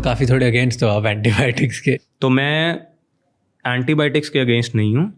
काफ़ी थोड़े अगेंस्ट हो आप एंटीबायोटिक्स के। तो मैं एंटीबायोटिक्स के अगेंस्ट नहीं हूँ,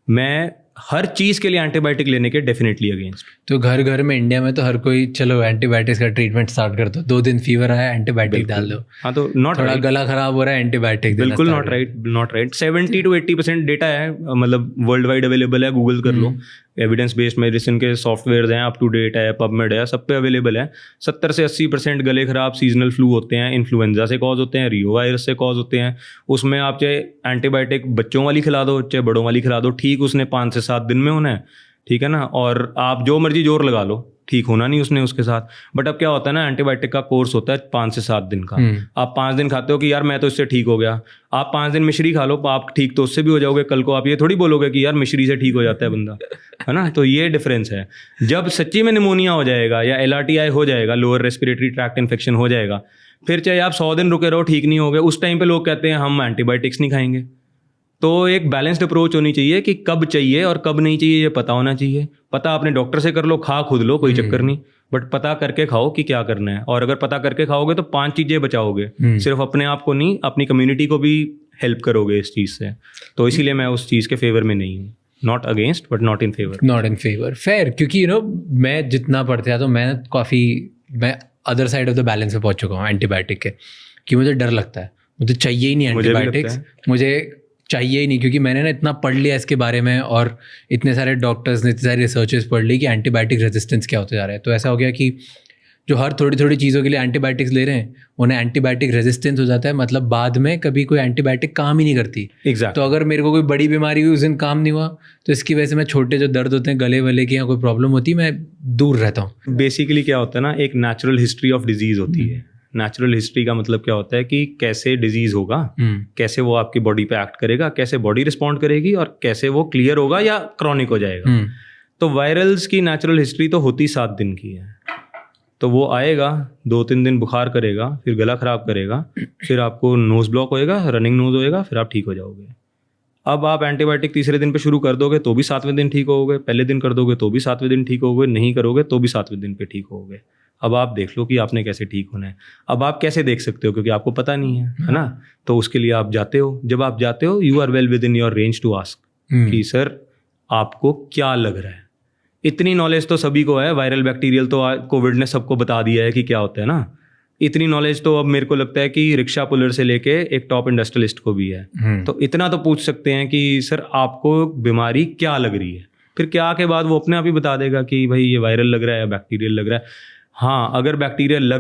मैं हर चीज़ के लिए एंटीबायोटिक लेने के डेफिनेटली अगेंस्ट। तो घर घर में इंडिया में तो हर कोई चलो एंटीबायोटिक्स का ट्रीटमेंट स्टार्ट कर दो, 2 दिन फीवर आया एंटीबायोटिक डाल दो। हाँ, तो नॉट थोड़ा राइट, गला खराब हो रहा है एंटीबायोटिक देना बिल्कुल start not right, not right. 70 to 80% data है, मतलब वर्ल्ड वाइड अवेलेबल है, गूगल कर लो, एविडेंस बेस्ड मेडिसिन के सॉफ्टवेयर हैं, अप टू डेट है, पबमेड है, सब पे अवेलेबल है। 70 से 80% गले खराब सीजनल फ्लू होते हैं, इन्फ्लुएंजा से कॉज होते हैं, रियो वायरस से कॉज होते हैं। उसमें आप चाहे एंटीबायोटिक बच्चों वाली खिला दो चाहे बड़ों वाली खिला दो, ठीक उसने 5 से 7 दिन में होना है, ठीक है ना। और आप जो मर्जी जोर लगा लो, ठीक होना नहीं उसने उसके साथ। बट अब क्या होता है ना, एंटीबायोटिक का कोर्स होता है 5 से 7 दिन का। आप 5 दिन खाते हो कि यार मैं तो इससे ठीक हो गया, आप 5 दिन मिश्री खा लो, आप ठीक तो उससे भी हो जाओगे, कल को आप ये थोड़ी बोलोगे कि यार मिश्री से ठीक हो जाता है बंदा, है ना। तो ये डिफरेंस है। जब सच्ची में निमोनिया हो जाएगा या LRTI हो जाएगा, लोअर रेस्पिरेटरी ट्रैक्ट इन्फेक्शन हो जाएगा, फिर चाहे आप 100 दिन रुके रहो ठीक नहीं हो गए, उस टाइम पे लोग कहते हैं हम एंटीबायोटिक्स नहीं खाएंगे। तो एक बैलेंस्ड अप्रोच होनी चाहिए कि कब चाहिए और कब नहीं चाहिए, ये पता होना चाहिए। पता अपने डॉक्टर से कर लो, खा खुद लो, कोई चक्कर नहीं, बट पता करके खाओ कि क्या करना है। और अगर पता करके खाओगे तो 5 चीज़ें बचाओगे, सिर्फ अपने आप को नहीं, अपनी कम्युनिटी को भी हेल्प करोगे इस चीज़ से। तो इसीलिए मैं उस चीज़ के फेवर में नहीं हूँ, not against but not in favour. Not in favour, fair. क्योंकि यू नो मैं जितना पढ़ता था तो मैं other side of the balance पे पहुंच चुका हूँ एंटीबायोटिक के, कि मुझे डर लगता है, मुझे चाहिए ही नहीं एंटीबायोटिक्स, मुझे चाहिए ही नहीं। क्योंकि मैंने ना इतना पढ़ लिया इसके बारे में, और इतने सारे डॉक्टर्स ने इतनी सारी रिसर्चेस पढ़ ली कि एंटीबायोटिक रेजिस्टेंस क्या होते जा रहा है। तो ऐसा हो गया कि जो हर थोड़ी थोड़ी चीज़ों के लिए एंटीबायोटिक्स ले रहे हैं, उन्हें एंटीबायोटिक रेजिस्टेंस हो जाता है, मतलब बाद में कभी कोई एंटीबायोटिक काम ही नहीं करती। Exactly. तो अगर मेरे को कोई बड़ी बीमारी हुई, उस दिन काम नहीं हुआ, तो इसकी वजह से मैं छोटे जो दर्द होते हैं गले वले की या कोई प्रॉब्लम होती है, मैं दूर रहता हूँ। बेसिकली क्या होता है ना, एक नेचुरल हिस्ट्री ऑफ डिजीज होती है। नेचुरल हिस्ट्री का मतलब क्या होता है कि कैसे डिजीज होगा, कैसे वो आपकी बॉडी पे एक्ट करेगा, कैसे बॉडी रिस्पॉन्ड करेगी, और कैसे वो क्लियर होगा या क्रॉनिक हो जाएगा। तो वायरल्स की नेचुरल हिस्ट्री तो होती 7 दिन की है। तो वो आएगा, 2-3 दिन बुखार करेगा, फिर गला खराब करेगा, फिर आपको नोज ब्लॉक होएगा, रनिंग नोज होएगा, फिर आप ठीक हो जाओगे। अब आप एंटीबायोटिक तीसरे दिन पे शुरू कर दोगे तो भी 7वें दिन ठीक होगे, पहले दिन कर दोगे तो भी 7वें दिन ठीक होगे, नहीं करोगे तो भी 7वें दिन पे ठीक होगे। अब आप देख लो कि आपने कैसे ठीक होना है। अब आप कैसे देख सकते हो, क्योंकि आपको पता नहीं है ना। तो उसके लिए आप जाते हो, जब आप जाते हो you are well within your range to ask कि सर आपको क्या लग रहा है। इतनी नॉलेज तो सभी को है, वायरल बैक्टीरियल तो कोविड ने सबको बता दिया है कि क्या होता है ना। इतनी नॉलेज तो अब मेरे को लगता है कि रिक्शा पुलर से लेके एक टॉप इंडस्ट्रियलिस्ट को भी है। तो इतना तो पूछ सकते हैं कि सर आपको बीमारी क्या लग रही है, फिर क्या के बाद वो अपने आप ही बता देगा कि भाई ये वायरल लग रहा है या बैक्टीरियल लग रहा है। हाँ, अगर बैक्टीरियल लग